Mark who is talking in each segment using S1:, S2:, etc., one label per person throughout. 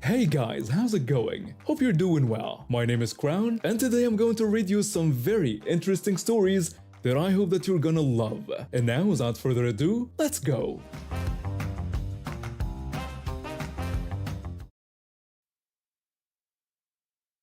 S1: Hey guys, how's it going? Hope you're doing well. My name is Crown, and today I'm going to read you some very interesting stories that I hope that you're gonna love. And now, without further ado, let's go!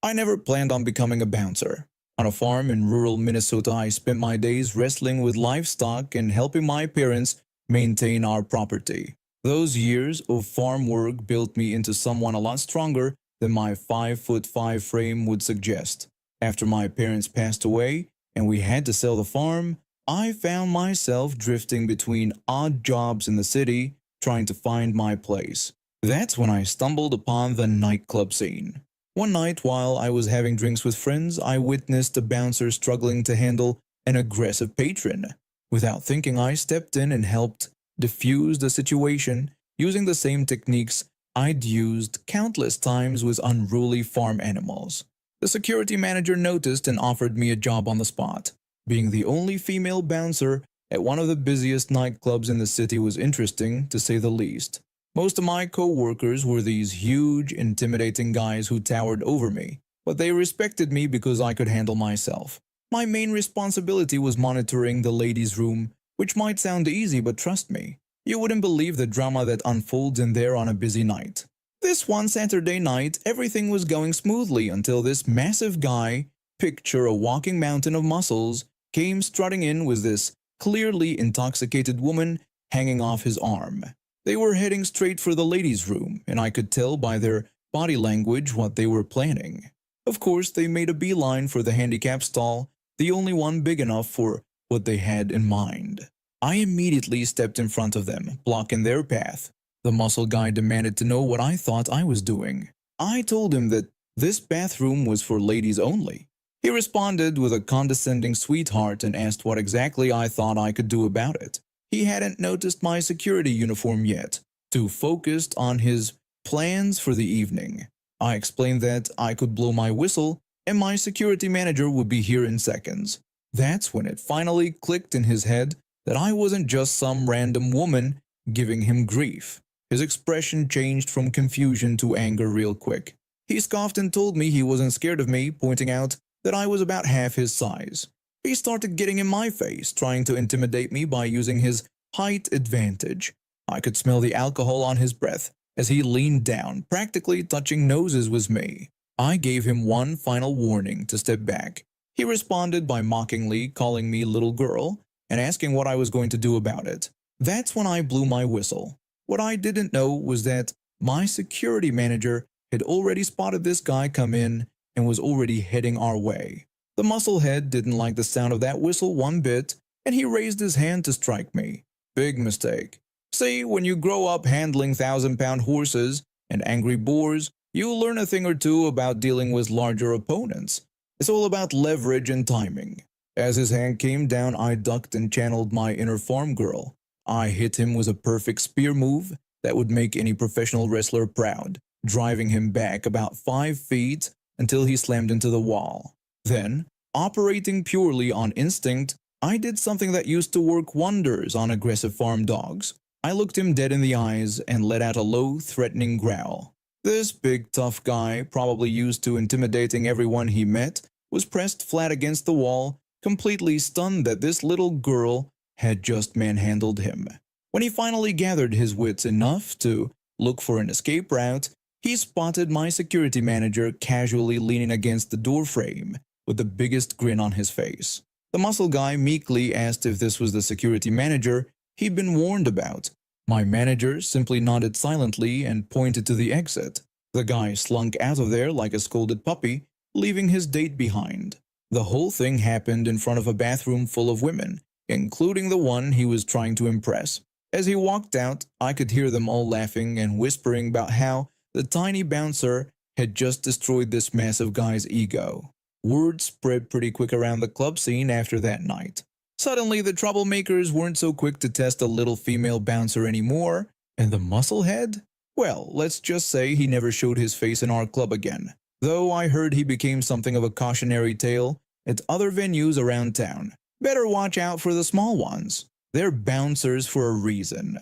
S2: I never planned on becoming a bouncer. On a farm in rural Minnesota, I spent my days wrestling with livestock and helping my parents maintain our property. Those years of farm work built me into someone a lot stronger than my 5'5" frame would suggest. After my parents passed away and we had to sell the farm, I found myself drifting between odd jobs in the city, trying to find my place. That's when I stumbled upon the nightclub scene. One night, while I was having drinks with friends, I witnessed a bouncer struggling to handle an aggressive patron. Without thinking, I stepped in and helped diffuse the situation using the same techniques I'd used countless times with unruly farm animals. The security manager noticed and offered me a job on the spot. Being the only female bouncer at one of the busiest nightclubs in the city was interesting, to say the least. Most of my co-workers were these huge, intimidating guys who towered over me, but they respected me because I could handle myself. My main responsibility was monitoring the ladies' room, which might sound easy, but trust me, you wouldn't believe the drama that unfolds in there on a busy night. This one Saturday night, everything was going smoothly until this massive guy, picture a walking mountain of muscles, came strutting in with this clearly intoxicated woman hanging off his arm. They were heading straight for the ladies' room, and I could tell by their body language what they were planning. Of course, they made a beeline for the handicap stall, the only one big enough for what they had in mind. I immediately stepped in front of them, blocking their path. The muscle guy demanded to know what I thought I was doing. I told him that this bathroom was for ladies only. He responded with a condescending sweetheart and asked what exactly I thought I could do about it. He hadn't noticed my security uniform yet, too focused on his plans for the evening. I explained that I could blow my whistle and my security manager would be here in seconds. That's when it finally clicked in his head that I wasn't just some random woman giving him grief. His expression changed from confusion to anger real quick. He scoffed and told me he wasn't scared of me, pointing out that I was about half his size. He started getting in my face, trying to intimidate me by using his height advantage. I could smell the alcohol on his breath as he leaned down, practically touching noses with me. I gave him one final warning to step back. He responded by mockingly calling me little girl and asking what I was going to do about it. That's when I blew my whistle. What I didn't know was that my security manager had already spotted this guy come in and was already heading our way. The musclehead didn't like the sound of that whistle one bit, and he raised his hand to strike me. Big mistake. See, when you grow up handling 1,000-pound horses and angry boars, you'll learn a thing or two about dealing with larger opponents. It's all about leverage and timing. As his hand came down, I ducked and channeled my inner farm girl. I hit him with a perfect spear move that would make any professional wrestler proud, driving him back about 5 feet until he slammed into the wall. Then, operating purely on instinct, I did something that used to work wonders on aggressive farm dogs. I looked him dead in the eyes and let out a low, threatening growl. This big, tough guy, probably used to intimidating everyone he met, was pressed flat against the wall, completely stunned that this little girl had just manhandled him. When he finally gathered his wits enough to look for an escape route, he spotted my security manager casually leaning against the door frame with the biggest grin on his face. The muscle guy meekly asked if this was the security manager he'd been warned about. My manager simply nodded silently and pointed to the exit. The guy slunk out of there like a scolded puppy, leaving his date behind. The whole thing happened in front of a bathroom full of women, including the one he was trying to impress. As he walked out, I could hear them all laughing and whispering about how the tiny bouncer had just destroyed this massive guy's ego. Word spread pretty quick around the club scene after that night. Suddenly, the troublemakers weren't so quick to test a little female bouncer anymore, and the musclehead? Well, let's just say he never showed his face in our club again, though I heard he became something of a cautionary tale at other venues around town. Better watch out for the small ones. They're bouncers for a reason.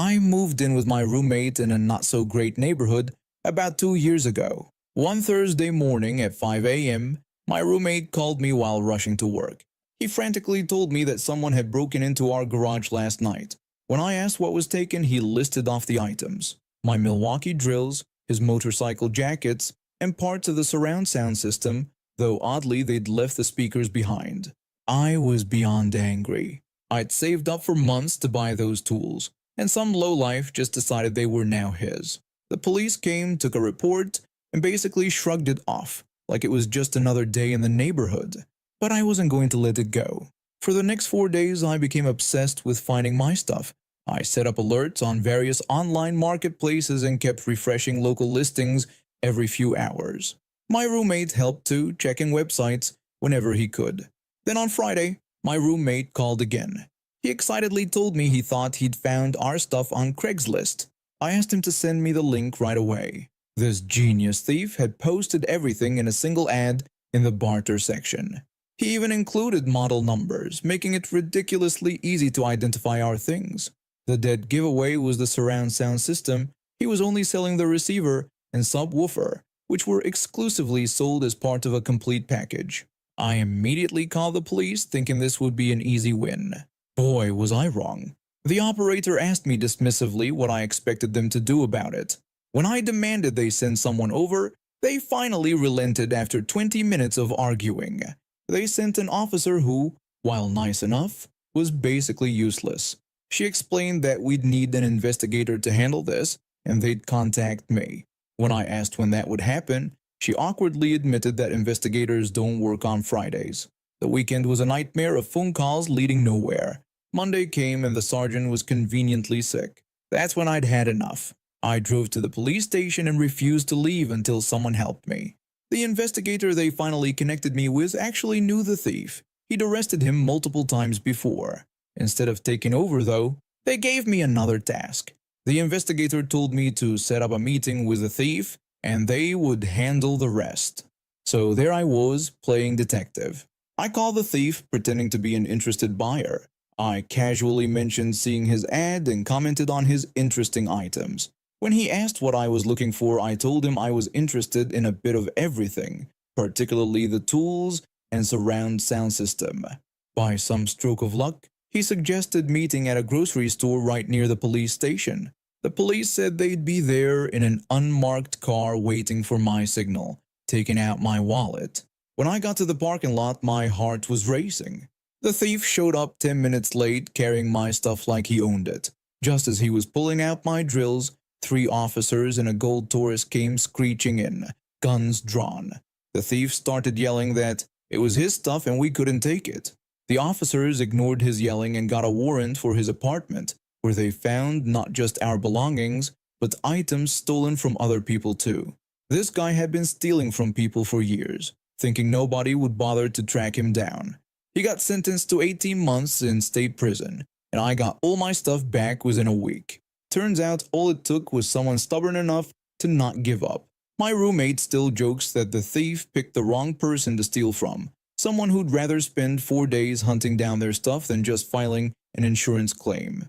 S2: I moved in with my roommate in a not-so-great neighborhood about 2 years ago. One Thursday morning at 5 a.m., my roommate called me while rushing to work. He frantically told me that someone had broken into our garage last night. When I asked what was taken, he listed off the items: my Milwaukee drills, his motorcycle jackets, and parts of the surround sound system, though oddly they'd left the speakers behind. I was beyond angry. I'd saved up for months to buy those tools, and some lowlife just decided they were now his. The police came, took a report, and basically shrugged it off, like it was just another day in the neighborhood. But I wasn't going to let it go. For the next 4 days, I became obsessed with finding my stuff. I set up alerts on various online marketplaces and kept refreshing local listings every few hours. My roommate helped too, checking websites whenever he could. Then on Friday, my roommate called again. He excitedly told me he thought he'd found our stuff on Craigslist. I asked him to send me the link right away. This genius thief had posted everything in a single ad in the barter section. He even included model numbers, making it ridiculously easy to identify our things. The dead giveaway was the surround sound system. He was only selling the receiver and subwoofer, which were exclusively sold as part of a complete package. I immediately called the police, thinking this would be an easy win. Boy, was I wrong. The operator asked me dismissively what I expected them to do about it. When I demanded they send someone over, they finally relented after 20 minutes of arguing. They sent an officer who, while nice enough, was basically useless. She explained that we'd need an investigator to handle this, and they'd contact me. When I asked when that would happen, she awkwardly admitted that investigators don't work on Fridays. The weekend was a nightmare of phone calls leading nowhere. Monday came and the sergeant was conveniently sick. That's when I'd had enough. I drove to the police station and refused to leave until someone helped me. The investigator they finally connected me with actually knew the thief. He'd arrested him multiple times before. Instead of taking over, though, they gave me another task. The investigator told me to set up a meeting with the thief, and they would handle the rest. So there I was, playing detective. I called the thief, pretending to be an interested buyer. I casually mentioned seeing his ad and commented on his interesting items. When he asked what I was looking for, I told him I was interested in a bit of everything, particularly the tools and surround sound system. By some stroke of luck, he suggested meeting at a grocery store right near the police station. The police said they'd be there in an unmarked car waiting for my signal, taking out my wallet. When I got to the parking lot, my heart was racing. The thief showed up 10 minutes late, carrying my stuff like he owned it. Just as he was pulling out my drills, 3 officers in a gold Taurus came screeching in, guns drawn. The thief started yelling that it was his stuff and we couldn't take it. The officers ignored his yelling and got a warrant for his apartment, where they found not just our belongings, but items stolen from other people too. This guy had been stealing from people for years, thinking nobody would bother to track him down. He got sentenced to 18 months in state prison, and I got all my stuff back within a week. Turns out all it took was someone stubborn enough to not give up. My roommate still jokes that the thief picked the wrong person to steal from, someone who'd rather spend 4 days hunting down their stuff than just filing an insurance claim.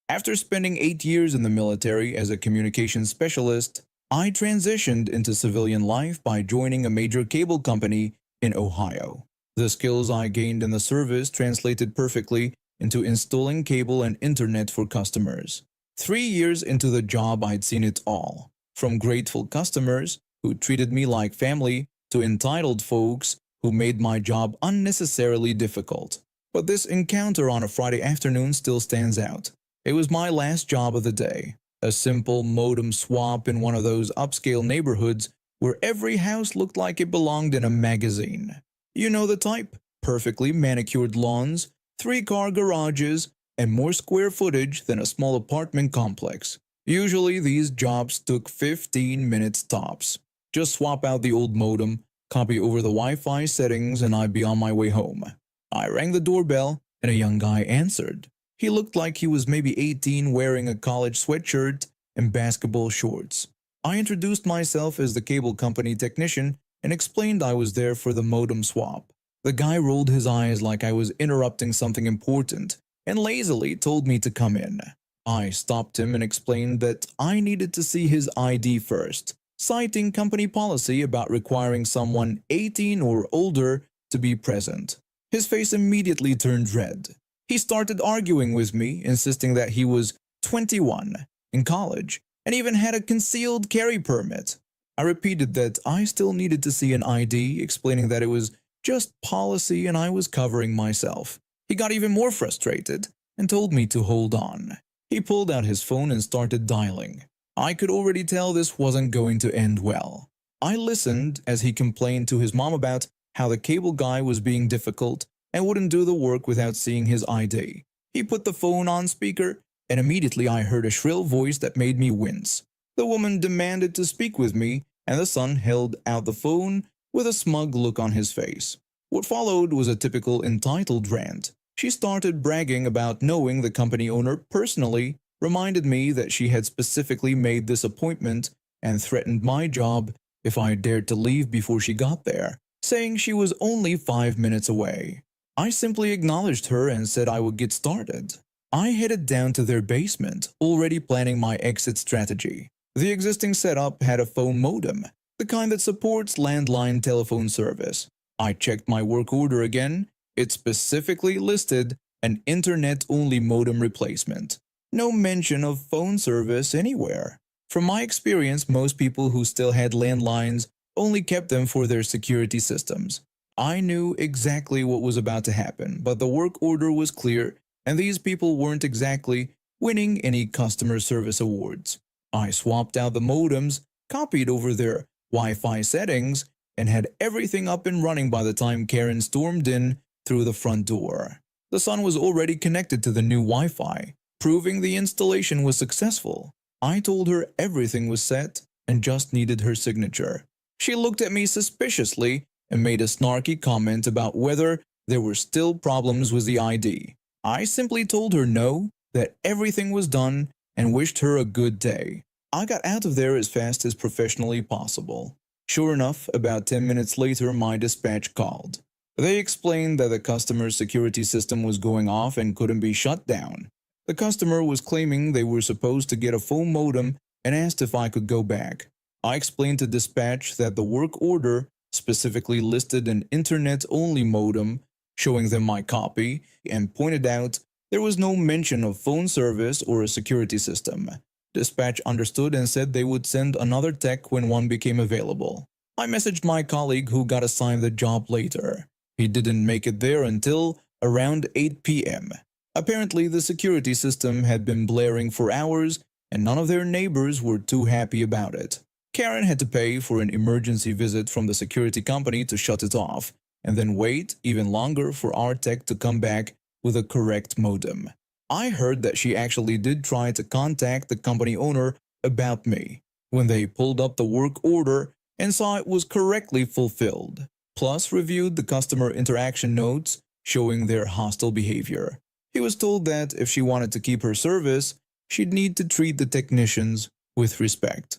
S2: After spending 8 years in the military as a communications specialist, I transitioned into civilian life by joining a major cable company in Ohio. The skills I gained in the service translated perfectly into installing cable and internet for customers. 3 years into the job, I'd seen it all, from grateful customers who treated me like family to entitled folks who made my job unnecessarily difficult. But this encounter on a Friday afternoon still stands out. It was my last job of the day, a simple modem swap in one of those upscale neighborhoods where every house looked like it belonged in a magazine. You know the type: perfectly manicured lawns, 3-car garages, and more square footage than a small apartment complex. Usually these jobs took 15 minutes tops. Just swap out the old modem, copy over the Wi-Fi settings, and I'd be on my way home. I rang the doorbell, and a young guy answered. He looked like he was maybe 18, wearing a college sweatshirt and basketball shorts. I introduced myself as the cable company technician and explained I was there for the modem swap. The guy rolled his eyes like I was interrupting something important, and lazily told me to come in. I stopped him and explained that I needed to see his ID first, citing company policy about requiring someone 18 or older to be present. His face immediately turned red. He started arguing with me, insisting that he was 21, in college, and even had a concealed carry permit. I repeated that I still needed to see an ID, explaining that it was just policy and I was covering myself. He got even more frustrated and told me to hold on. He pulled out his phone and started dialing. I could already tell this wasn't going to end well. I listened as he complained to his mom about how the cable guy was being difficult and wouldn't do the work without seeing his ID. He put the phone on speaker, and immediately I heard a shrill voice that made me wince. The woman demanded to speak with me, and the son held out the phone with a smug look on his face. What followed was a typical entitled rant. She started bragging about knowing the company owner personally, reminded me that she had specifically made this appointment, and threatened my job if I dared to leave before she got there, saying she was only 5 minutes away. I simply acknowledged her and said I would get started. I headed down to their basement, already planning my exit strategy. The existing setup had a phone modem, the kind that supports landline telephone service. I checked my work order again. It specifically listed an internet-only modem replacement. No mention of phone service anywhere. From my experience, most people who still had landlines only kept them for their security systems. I knew exactly what was about to happen, but the work order was clear, and these people weren't exactly winning any customer service awards. I swapped out the modems, copied over their Wi-Fi settings, and had everything up and running by the time Karen stormed in through the front door. The son was already connected to the new Wi-Fi, proving the installation was successful. I told her everything was set and just needed her signature. She looked at me suspiciously and made a snarky comment about whether there were still problems with the ID. I simply told her no, that everything was done, and wished her a good day. I got out of there as fast as professionally possible. Sure enough, about 10 minutes later, my dispatch called. They explained that the customer's security system was going off and couldn't be shut down. The customer was claiming they were supposed to get a phone modem and asked if I could go back. I explained to dispatch that the work order specifically listed an internet-only modem, showing them my copy, and pointed out there was no mention of phone service or a security system. Dispatch understood and said they would send another tech when one became available. I messaged my colleague who got assigned the job later. He didn't make it there until around 8 p.m. Apparently, the security system had been blaring for hours, and none of their neighbors were too happy about it. Karen had to pay for an emergency visit from the security company to shut it off, and then wait even longer for our tech to come back with a correct modem. I heard that she actually did try to contact the company owner about me when they pulled up the work order and saw it was correctly fulfilled, plus reviewed the customer interaction notes showing their hostile behavior. He was told that if she wanted to keep her service, she'd need to treat the technicians with respect.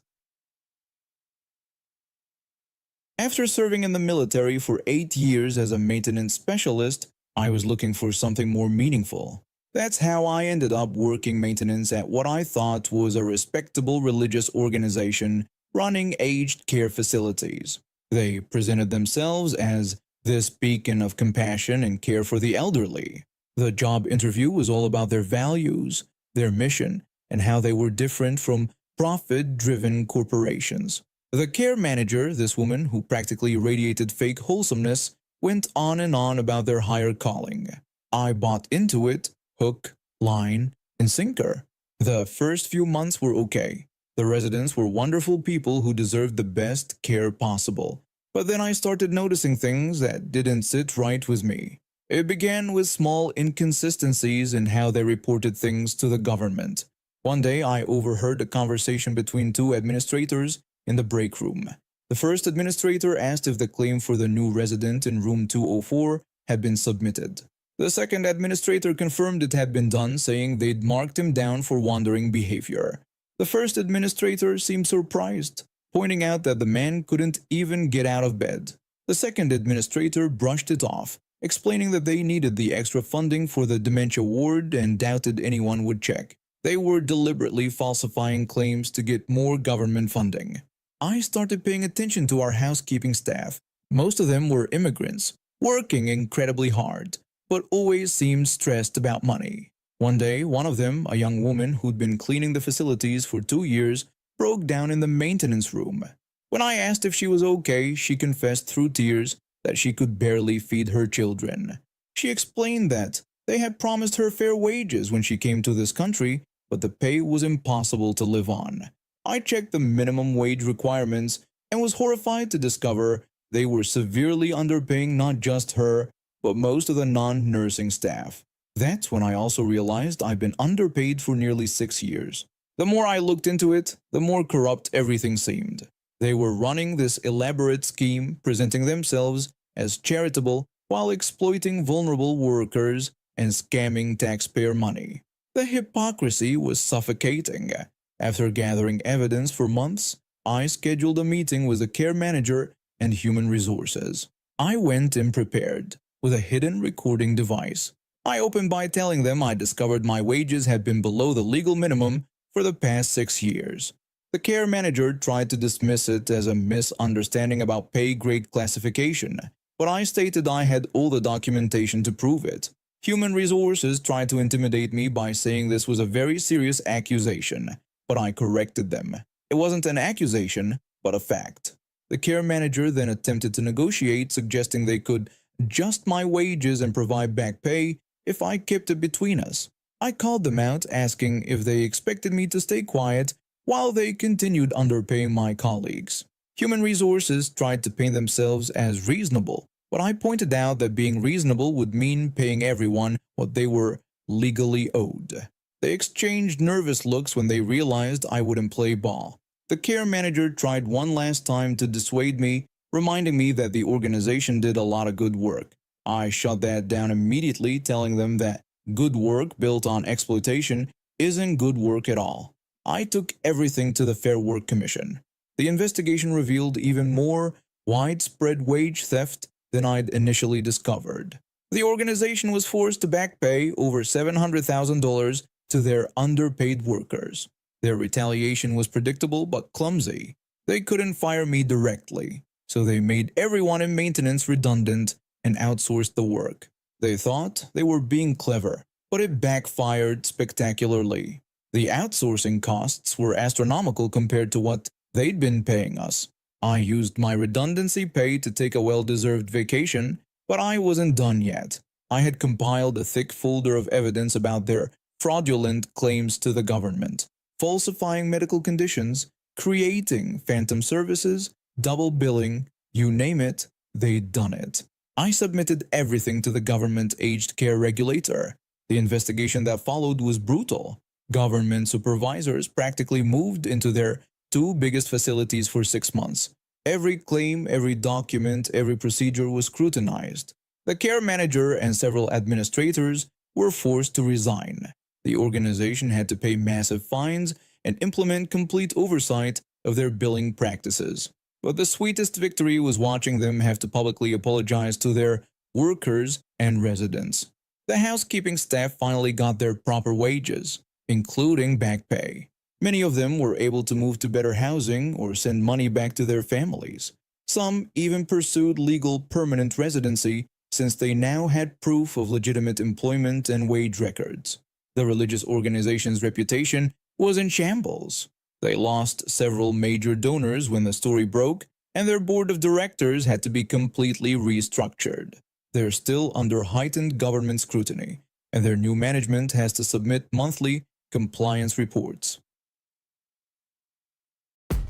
S2: After serving in the military for 8 years as a maintenance specialist, I was looking for something more meaningful. That's how I ended up working maintenance at what I thought was a respectable religious organization running aged care facilities. They presented themselves as this beacon of compassion and care for the elderly. The job interview was all about their values, their mission, and how they were different from profit-driven corporations. The care manager, this woman who practically radiated fake wholesomeness, went on and on about their higher calling. I bought into it, hook, line, and sinker. The first few months were okay. The residents were wonderful people who deserved the best care possible. But then I started noticing things that didn't sit right with me. It began with small inconsistencies in how they reported things to the government. One day I overheard a conversation between two administrators in the break room. The first administrator asked if the claim for the new resident in room 204 had been submitted. The second administrator confirmed it had been done, saying they'd marked him down for wandering behavior. The first administrator seemed surprised, pointing out that the man couldn't even get out of bed. The second administrator brushed it off, explaining that they needed the extra funding for the dementia ward and doubted anyone would check. They were deliberately falsifying claims to get more government funding. I started paying attention to our housekeeping staff. Most of them were immigrants, working incredibly hard, but always seemed stressed about money. One day, one of them, a young woman who'd been cleaning the facilities for 2 years, broke down in the maintenance room. When I asked if she was okay, she confessed through tears that she could barely feed her children. She explained that they had promised her fair wages when she came to this country, but the pay was impossible to live on. I checked the minimum wage requirements and was horrified to discover they were severely underpaying not just her, but most of the non-nursing staff. That's when I also realized I've been underpaid for nearly 6 years. The more I looked into it, the more corrupt everything seemed. They were running this elaborate scheme, presenting themselves as charitable while exploiting vulnerable workers and scamming taxpayer money. The hypocrisy was suffocating. After gathering evidence for months, I scheduled a meeting with the care manager and human resources. I went in prepared, with a hidden recording device. I opened by telling them I discovered my wages had been below the legal minimum for the past 6 years. The care manager tried to dismiss it as a misunderstanding about pay grade classification, but I stated I had all the documentation to prove it. Human resources tried to intimidate me by saying this was a very serious accusation, but I corrected them. It wasn't an accusation, but a fact. The care manager then attempted to negotiate, suggesting they could adjust my wages and provide back pay if I kept it between us. I called them out, asking if they expected me to stay quiet while they continued underpaying my colleagues. Human resources tried to paint themselves as reasonable, but I pointed out that being reasonable would mean paying everyone what they were legally owed. They exchanged nervous looks when they realized I wouldn't play ball. The care manager tried one last time to dissuade me, reminding me that the organization did a lot of good work. I shut that down immediately, telling them that good work built on exploitation isn't good work at all. I took everything to the Fair Work Commission. The investigation revealed even more widespread wage theft than I'd initially discovered. The organization was forced to back pay over $700,000 to their underpaid workers. Their retaliation was predictable but clumsy. They couldn't fire me directly, so they made everyone in maintenance redundant and outsourced the work. They thought they were being clever, but it backfired spectacularly. The outsourcing costs were astronomical compared to what they'd been paying us. I used my redundancy pay to take a well-deserved vacation, but I wasn't done yet. I had compiled a thick folder of evidence about their fraudulent claims to the government, falsifying medical conditions, creating phantom services, double billing, you name it, they'd done it. I submitted everything to the government aged care regulator. The investigation that followed was brutal. Government supervisors practically moved into their 2 biggest facilities for 6 months. Every claim, every document, every procedure was scrutinized. The care manager and several administrators were forced to resign. The organization had to pay massive fines and implement complete oversight of their billing practices. But the sweetest victory was watching them have to publicly apologize to their workers and residents. The housekeeping staff finally got their proper wages, including back pay. Many of them were able to move to better housing or send money back to their families. Some even pursued legal permanent residency since they now had proof of legitimate employment and wage records. The religious organization's reputation was in shambles. They lost several major donors when the story broke, and their board of directors had to be completely restructured. They're still under heightened government scrutiny, and their new management has to submit monthly compliance reports.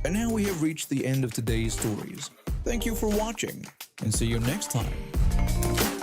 S2: And now we have reached the end of today's stories. Thank you for watching, and see you next time.